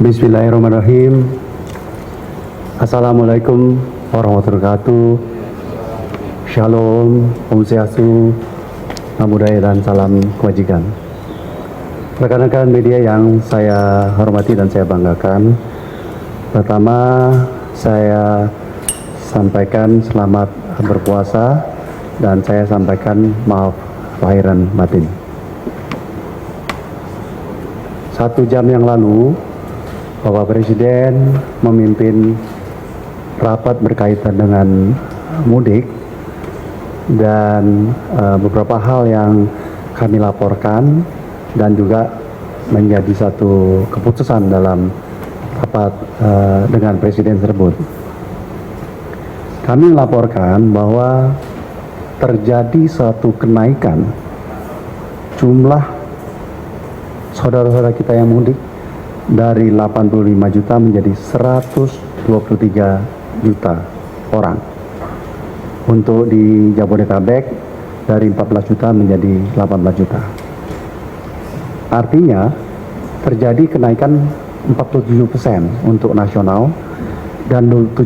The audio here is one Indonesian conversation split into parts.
Bismillahirrahmanirrahim. Assalamualaikum warahmatullahi wabarakatuh. Shalom, Om Swastiastu, Namo Buddhaya, dan salam kebajikan. Rekan-rekan media yang saya hormati dan saya banggakan, pertama saya sampaikan selamat berpuasa dan saya sampaikan maaf lahir dan batin. 1 jam yang lalu Bapak Presiden memimpin rapat berkaitan dengan mudik dan beberapa hal yang kami laporkan dan juga menjadi satu keputusan dalam rapat dengan Presiden tersebut. Kami melaporkan bahwa terjadi suatu kenaikan jumlah saudara-saudara kita yang mudik dari 85 juta menjadi 123 juta orang. Untuk di Jabodetabek dari 14 juta menjadi 18 juta. Artinya terjadi kenaikan 47% untuk nasional dan 7%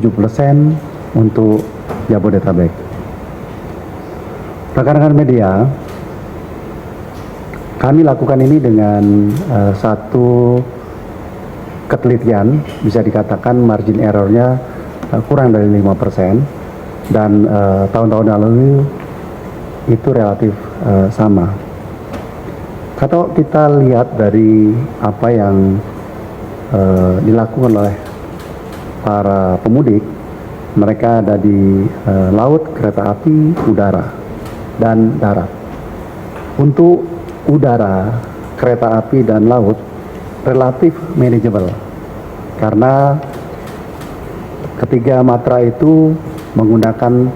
untuk Jabodetabek. Rekan-rekan media, kami lakukan ini dengan satu ketelitian, bisa dikatakan margin errornya kurang dari 5%, dan tahun-tahun lalu itu relatif sama. Kalau kita lihat dari apa yang dilakukan oleh para pemudik, mereka ada di laut, kereta api, udara, dan darat. Untuk udara, kereta api, dan laut relatif manageable karena ketiga matra itu menggunakan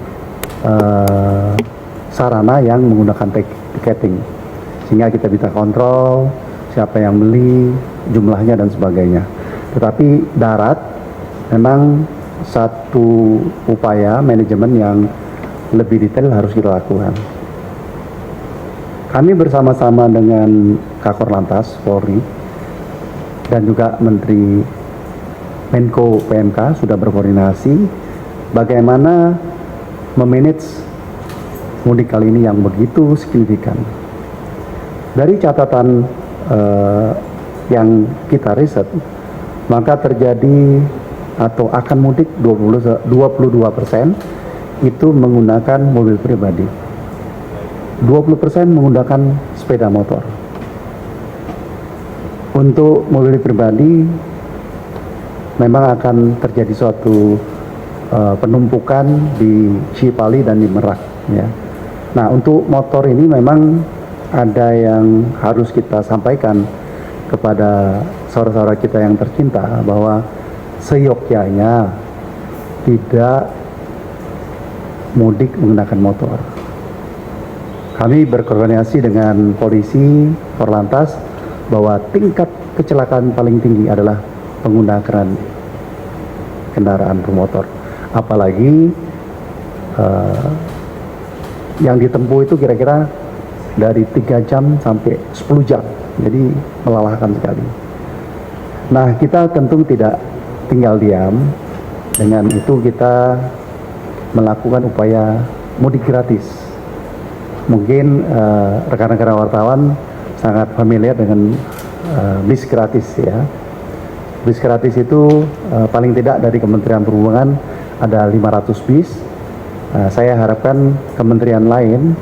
sarana yang menggunakan tiketing, sehingga kita bisa kontrol siapa yang beli, jumlahnya, dan sebagainya. Tetapi darat memang satu upaya manajemen yang lebih detail harus kita lakukan. Kami bersama-sama dengan Kakor Lantas Polri dan juga Menteri Menko PMK sudah berkoordinasi bagaimana memanage mudik kali ini yang begitu signifikan. Dari catatan yang kita riset, maka terjadi atau akan mudik 22% itu menggunakan mobil pribadi, 20% menggunakan sepeda motor. Untuk mobil pribadi memang akan terjadi suatu penumpukan di Cipali dan di Merak, ya. Nah, untuk motor ini memang ada yang harus kita sampaikan kepada saudara-saudara kita yang tercinta bahwa seyogyanya tidak mudik menggunakan motor. Kami berkoordinasi dengan polisi, Korlantas, bahwa tingkat kecelakaan paling tinggi adalah penggunaan kendaraan bermotor. Apalagi yang ditempuh itu kira-kira dari 3 jam sampai 10 jam. Jadi melelahkan sekali. Nah, kita tentu tidak tinggal diam. Dengan itu kita melakukan upaya mudik gratis. Mungkin rekan-rekan wartawan sangat familiar dengan bis gratis, ya. Bis gratis itu paling tidak dari Kementerian Perhubungan ada 500 bis. Saya harapkan kementerian lain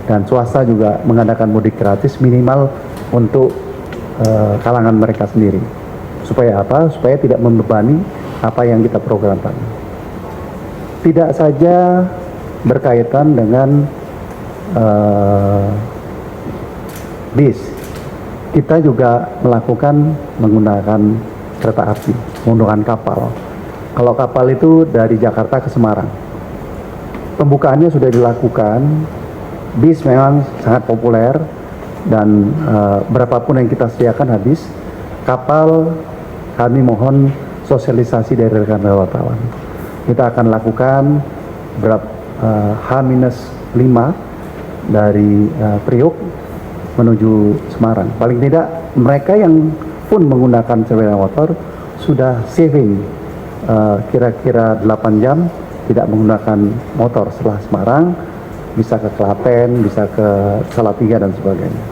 dan swasta juga mengadakan mudik gratis minimal untuk kalangan mereka sendiri. Supaya apa? Supaya tidak membebani apa yang kita programkan. Tidak saja berkaitan dengan bis, kita juga melakukan menggunakan kereta api, menggunakan kapal. Kalau kapal itu dari Jakarta ke Semarang, pembukaannya sudah dilakukan. Bis memang sangat populer dan berapapun yang kita sediakan habis. Kapal kami mohon sosialisasi dari rekan wartawan. Kita akan lakukan H-5 dari Priok menuju Semarang. Paling tidak mereka yang pun menggunakan sepeda motor sudah saving kira-kira 8 jam tidak menggunakan motor setelah Semarang, bisa ke Klaten, bisa ke Salatiga dan sebagainya.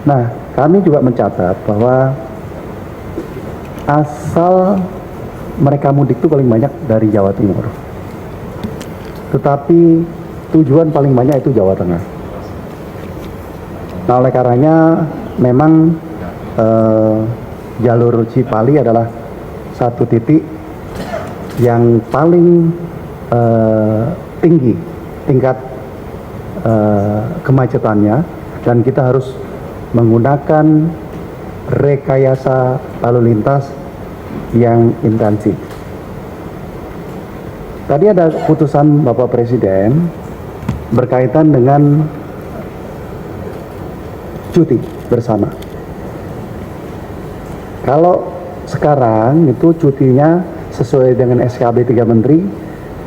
Nah, kami juga mencatat bahwa asal mereka mudik itu paling banyak dari Jawa Timur, tetapi tujuan paling banyak itu Jawa Tengah. Nah, oleh karenanya memang jalur Cipali adalah satu titik yang paling tinggi tingkat kemacetannya, dan kita harus menggunakan rekayasa lalu lintas yang intensif. Tadi ada putusan Bapak Presiden berkaitan dengan cuti bersama. Kalau sekarang itu cutinya sesuai dengan SKB 3 Menteri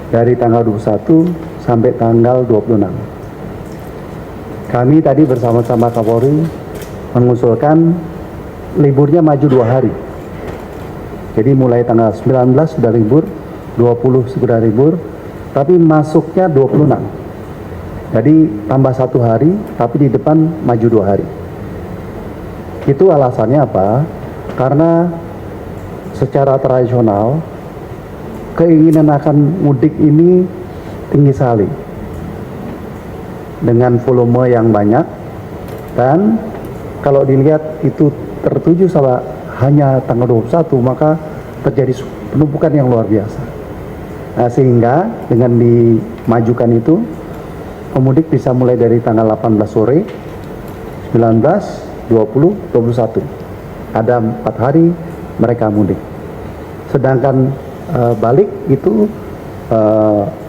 dari tanggal 21 sampai tanggal 26. Kami tadi bersama-sama Kapolri mengusulkan liburnya maju 2 hari. Jadi mulai tanggal 19 sudah libur, 20 sudah libur, tapi masuknya 26. Jadi tambah 1 hari, tapi di depan maju 2 hari. Itu alasannya apa? Karena secara tradisional keinginan akan mudik ini tinggi sekali dengan volume yang banyak, dan kalau dilihat itu tertuju sama hanya tanggal 21, maka terjadi penumpukan yang luar biasa. Nah, sehingga dengan dimajukan itu pemudik bisa mulai dari tanggal 18 sore, 19, 20, 21. Ada 4 hari mereka mudik. Sedangkan balik itu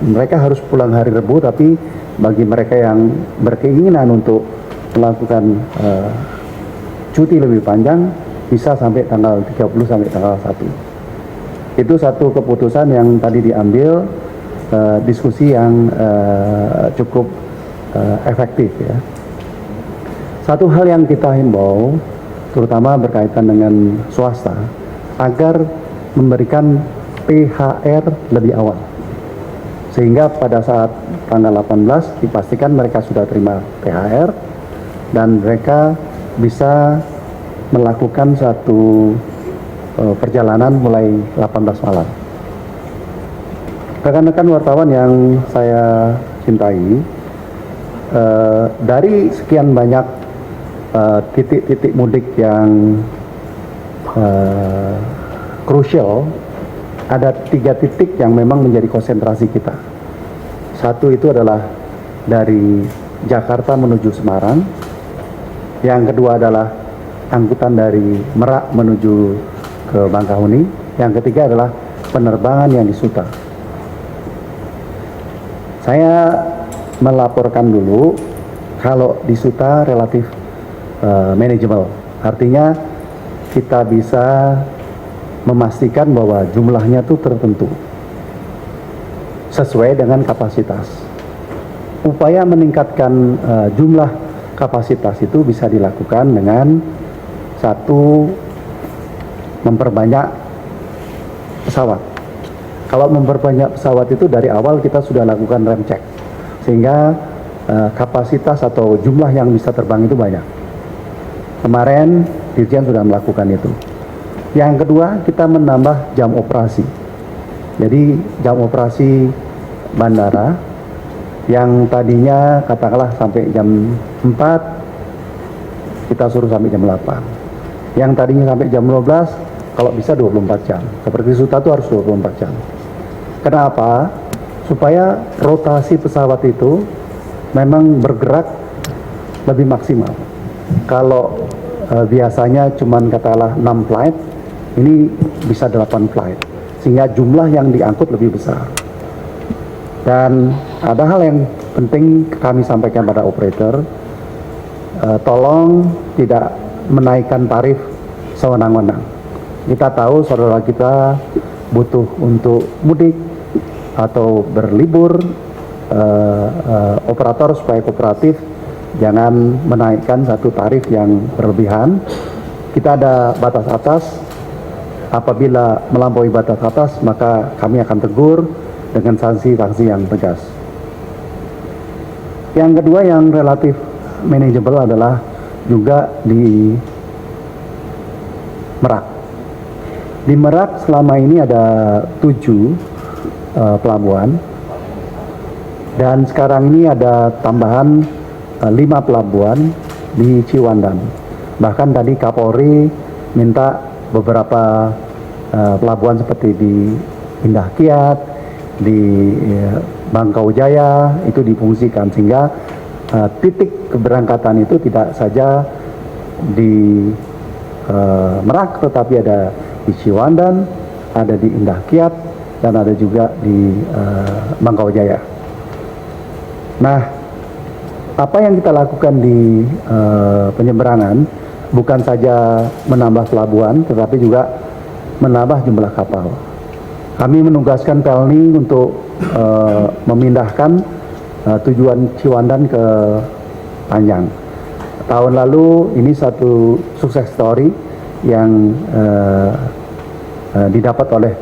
mereka harus pulang hari Rabu, tapi bagi mereka yang berkeinginan untuk melakukan cuti lebih panjang bisa sampai tanggal 30 sampai tanggal 1. Itu satu keputusan yang tadi diambil, diskusi yang cukup efektif ya. Satu hal yang kita himbau terutama berkaitan dengan swasta agar memberikan THR lebih awal, sehingga pada saat tanggal 18 dipastikan mereka sudah terima THR dan mereka bisa melakukan satu perjalanan mulai 18 malam. Rekan-rekan wartawan yang saya cintai, dari sekian banyak titik-titik mudik yang krusial, ada 3 titik yang memang menjadi konsentrasi kita. Satu itu adalah dari Jakarta menuju Semarang, yang kedua adalah angkutan dari Merak menuju ke Bangkahuni, yang ketiga adalah penerbangan yang di Suta. Saya melaporkan dulu kalau di Suta relatif manageable, artinya kita bisa memastikan bahwa jumlahnya itu tertentu sesuai dengan kapasitas. Upaya meningkatkan jumlah kapasitas itu bisa dilakukan dengan satu, memperbanyak pesawat. Kalau memperbanyak pesawat itu dari awal kita sudah lakukan rem cek, sehingga kapasitas atau jumlah yang bisa terbang itu banyak. Kemarin Dirjen sudah melakukan itu. Yang kedua, kita menambah jam operasi. Jadi jam operasi bandara yang tadinya katakanlah sampai jam 4, kita suruh sampai jam 8. Yang tadinya sampai jam 12, kalau bisa 24 jam. Seperti Suta itu harus 24 jam. Kenapa? Supaya rotasi pesawat itu memang bergerak lebih maksimal. Kalau biasanya cuman katakanlah 6 flight, ini bisa 8 flight, sehingga jumlah yang diangkut lebih besar. Dan ada hal yang penting kami sampaikan pada operator, tolong tidak menaikkan tarif sewenang-wenang. Kita tahu saudara kita butuh untuk mudik atau berlibur, operator supaya kooperatif jangan menaikkan satu tarif yang berlebihan. Kita ada batas atas Apabila melampaui batas atas, maka kami akan tegur dengan sanksi-sanksi yang tegas. Yang kedua yang relatif manageable adalah juga di Merak. Di Merak selama ini ada 7 pelabuhan, dan sekarang ini ada tambahan 5 pelabuhan di Ciwandan. Bahkan tadi Kapolri minta beberapa pelabuhan seperti di Indah Kiat, di Bangkau Jaya itu difungsikan, sehingga titik keberangkatan itu tidak saja di Merak, tetapi ada di Ciwandan, ada di Indah Kiat, dan ada juga di Bangkau Jaya. Nah, apa yang kita lakukan di penyeberangan bukan saja menambah pelabuhan, tetapi juga menambah jumlah kapal. Kami menugaskan Pelni untuk memindahkan tujuan Ciwandan ke Panjang. Tahun lalu ini satu sukses story yang didapat oleh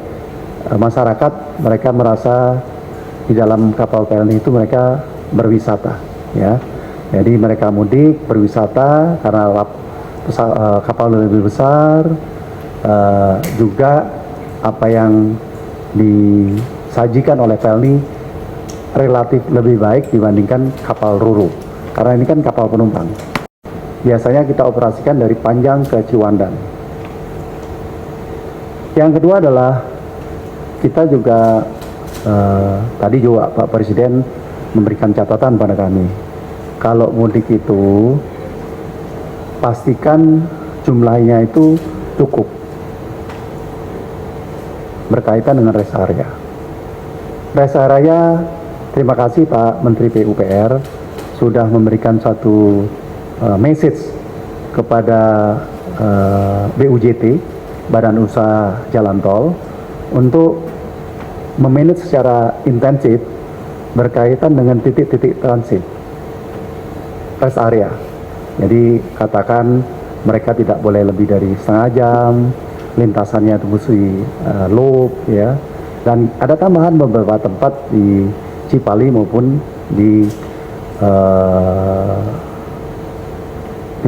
masyarakat. Mereka merasa di dalam kapal Pelni itu mereka berwisata, ya. Jadi mereka mudik berwisata karena kapal lebih besar, juga apa yang disajikan oleh Pelni relatif lebih baik dibandingkan kapal Ruru, karena ini kan kapal penumpang. Biasanya kita operasikan dari Panjang ke Ciwandan. Yang kedua adalah kita juga tadi juga Pak Presiden memberikan catatan pada kami, kalau mudik itu pastikan jumlahnya itu cukup berkaitan dengan rest area. Rest area, terima kasih Pak Menteri PUPR sudah memberikan satu message kepada BUJT, Badan Usaha Jalan Tol, untuk memanage secara intensif berkaitan dengan titik-titik transit rest area. Jadi katakan mereka tidak boleh lebih dari setengah jam, lintasannya itu mesti loop, ya. Dan ada tambahan beberapa tempat di Cipali maupun di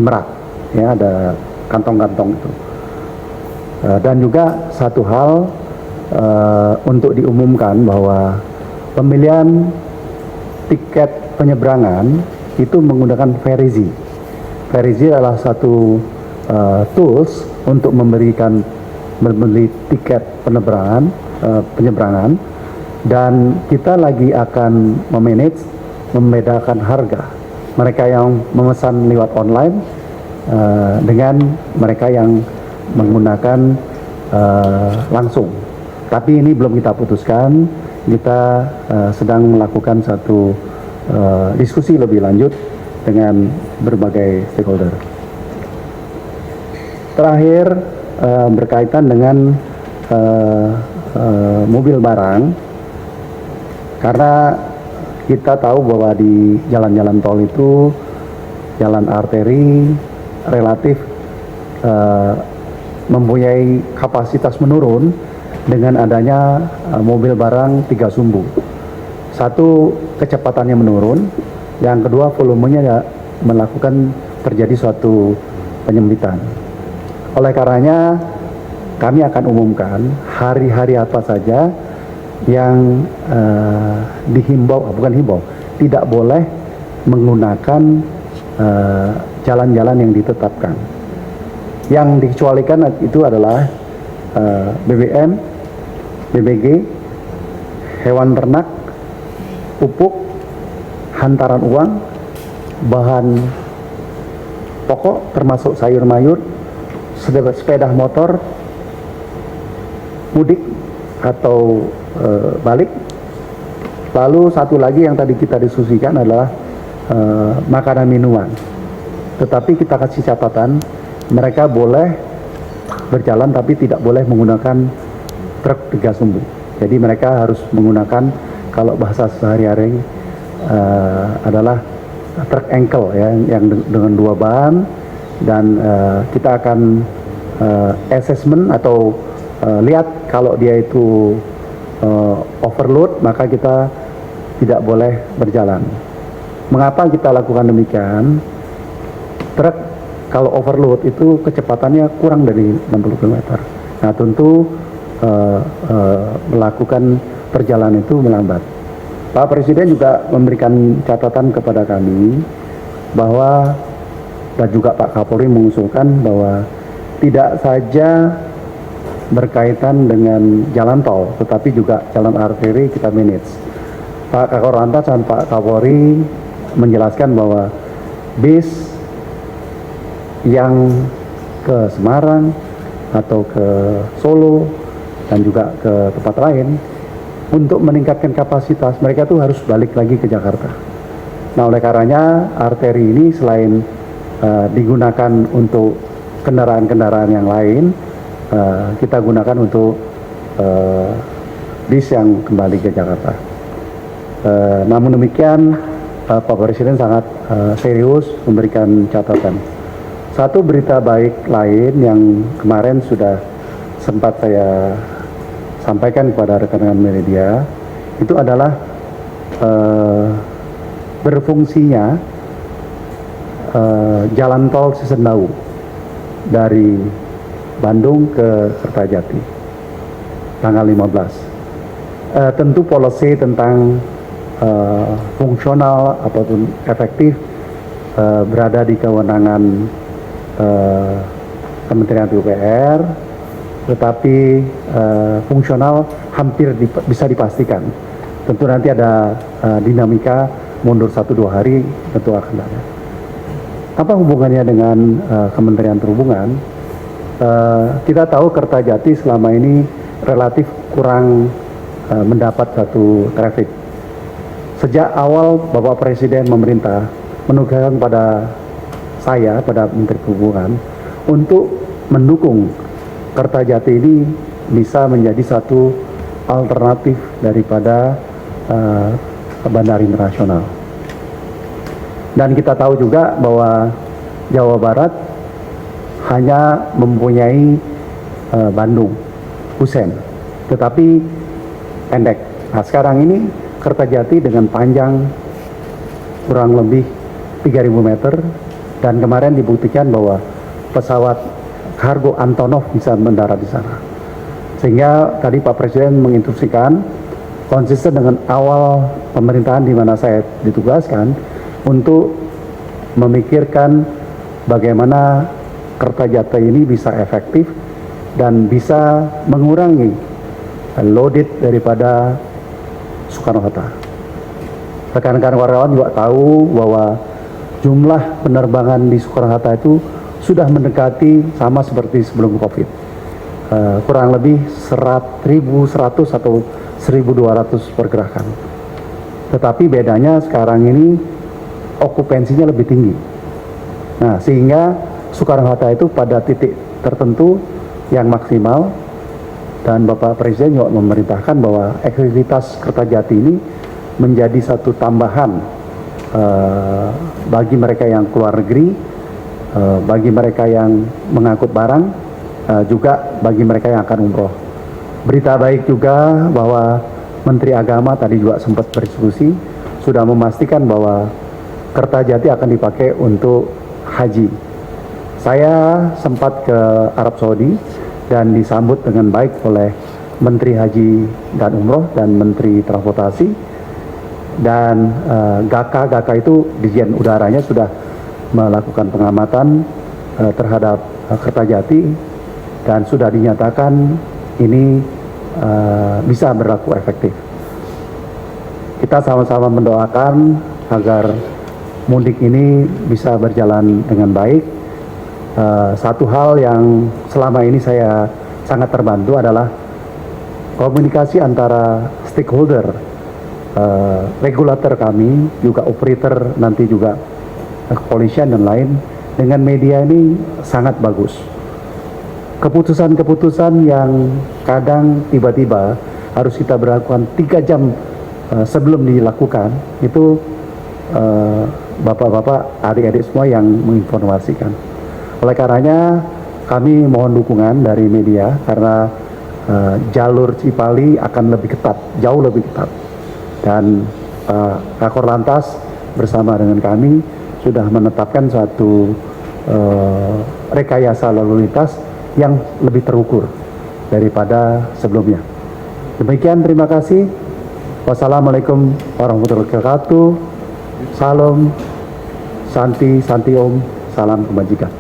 Merak, ya, ada kantong-kantong itu. Dan juga satu hal untuk diumumkan bahwa pembelian tiket penyeberangan itu menggunakan Verizi. Verizi adalah satu tools untuk membeli tiket penyeberangan, dan kita lagi akan membedakan harga mereka yang memesan lewat online dengan mereka yang menggunakan langsung. Tapi ini belum kita putuskan, kita sedang melakukan satu diskusi lebih lanjut dengan berbagai stakeholder. Terakhir, berkaitan dengan mobil barang, karena kita tahu bahwa di jalan-jalan tol itu, jalan arteri relatif mempunyai kapasitas menurun dengan adanya mobil barang 3 sumbu. Satu, kecepatannya menurun. Yang kedua, volumenya ya melakukan terjadi suatu penyempitan. Oleh karenanya kami akan umumkan hari-hari apa saja yang tidak boleh menggunakan jalan-jalan yang ditetapkan. Yang dikecualikan itu adalah BBM, BBG, hewan ternak, pupuk, hantaran uang, bahan pokok termasuk sayur mayur, sepeda motor, mudik atau balik. Lalu satu lagi yang tadi kita diskusikan adalah makanan minuman. Tetapi kita kasih catatan, mereka boleh berjalan tapi tidak boleh menggunakan truk 3 sumbu. Jadi mereka harus menggunakan, kalau bahasa sehari-hari adalah truk ankle, ya, yang dengan 2 ban. Dan kita akan assessment atau lihat kalau dia itu overload, maka kita tidak boleh berjalan. Mengapa kita lakukan demikian? Truk kalau overload itu kecepatannya kurang dari 60 km. Nah tentu melakukan perjalanan itu melambat. Pak Presiden juga memberikan catatan kepada kami bahwa, dan juga Pak Kapolri mengusulkan bahwa tidak saja berkaitan dengan jalan tol, tetapi juga jalan arteri kita manage. Pak Kakor Lantas dan Pak Kapolri menjelaskan bahwa bis yang ke Semarang atau ke Solo dan juga ke tempat lain, untuk meningkatkan kapasitas mereka tuh harus balik lagi ke Jakarta. Nah oleh karenanya arteri ini selain digunakan untuk kendaraan-kendaraan yang lain, kita gunakan untuk bis yang kembali ke Jakarta. Namun demikian Pak Presiden sangat serius memberikan catatan. Satu berita baik lain yang kemarin sudah sempat saya sampaikan kepada rekan-rekan media, itu adalah berfungsinya jalan tol Sisendau dari Bandung ke Kertajati tanggal 15. Tentu policy tentang fungsional ataupun efektif berada di kewenangan Kementerian PUPR, tetapi fungsional hampir bisa dipastikan. Tentu nanti ada dinamika mundur 1-2 hari, tentu akan ada. Apa hubungannya dengan Kementerian Perhubungan? Kita tahu Kertajati selama ini relatif kurang mendapat satu traffic. Sejak awal Bapak Presiden memerintah menugaskan pada saya, pada Menteri Perhubungan, untuk mendukung Kertajati ini bisa menjadi satu alternatif daripada bandara internasional. Dan kita tahu juga bahwa Jawa Barat hanya mempunyai Bandung, Kusen, tetapi pendek. Nah sekarang ini Kertajati dengan panjang kurang lebih 3.000 meter, dan kemarin dibuktikan bahwa pesawat kargo Antonov bisa mendarat di sana. Sehingga tadi Pak Presiden menginstruksikan konsisten dengan awal pemerintahan di mana saya ditugaskan untuk memikirkan bagaimana Kertajati ini bisa efektif dan bisa mengurangi loaded daripada Soekarno-Hatta. Rekan-rekan wartawan juga tahu bahwa jumlah penerbangan di Soekarno-Hatta itu sudah mendekati sama seperti sebelum COVID. Kurang lebih 1.100 atau 1.200 pergerakan. Tetapi bedanya sekarang ini okupansinya lebih tinggi. Nah, sehingga Soekarno-Hatta itu pada titik tertentu yang maksimal, dan Bapak Presiden juga memerintahkan bahwa aktivitas Kertajati ini menjadi satu tambahan bagi mereka yang keluar negeri, bagi mereka yang mengangkut barang, juga bagi mereka yang akan umroh. Berita baik juga bahwa Menteri Agama tadi juga sempat berdiskusi, sudah memastikan bahwa Kertajati akan dipakai untuk haji. Saya sempat ke Arab Saudi dan disambut dengan baik oleh Menteri Haji dan Umroh dan Menteri Transportasi, dan GAKA itu Dirjen Udaranya sudah melakukan pengamatan terhadap Kertajati dan sudah dinyatakan ini bisa berlaku efektif. Kita sama-sama mendoakan agar mudik ini bisa berjalan dengan baik. Satu hal yang selama ini saya sangat terbantu adalah komunikasi antara stakeholder, regulator kami, juga operator, nanti juga kepolisian dan lain, dengan media ini sangat bagus. Keputusan-keputusan yang kadang tiba-tiba harus kita berlakukan 3 jam sebelum dilakukan, itu bapak-bapak, adik-adik semua yang menginformasikan. Oleh karenanya kami mohon dukungan dari media, karena jalur Cipali akan lebih ketat, jauh lebih ketat. Dan Kakor Lantas bersama dengan kami sudah menetapkan suatu rekayasa lalu lintas yang lebih terukur daripada sebelumnya. Demikian, terima kasih. Wassalamualaikum warahmatullahi wabarakatuh. Salam, Santi, Santi Om, salam kebajikan.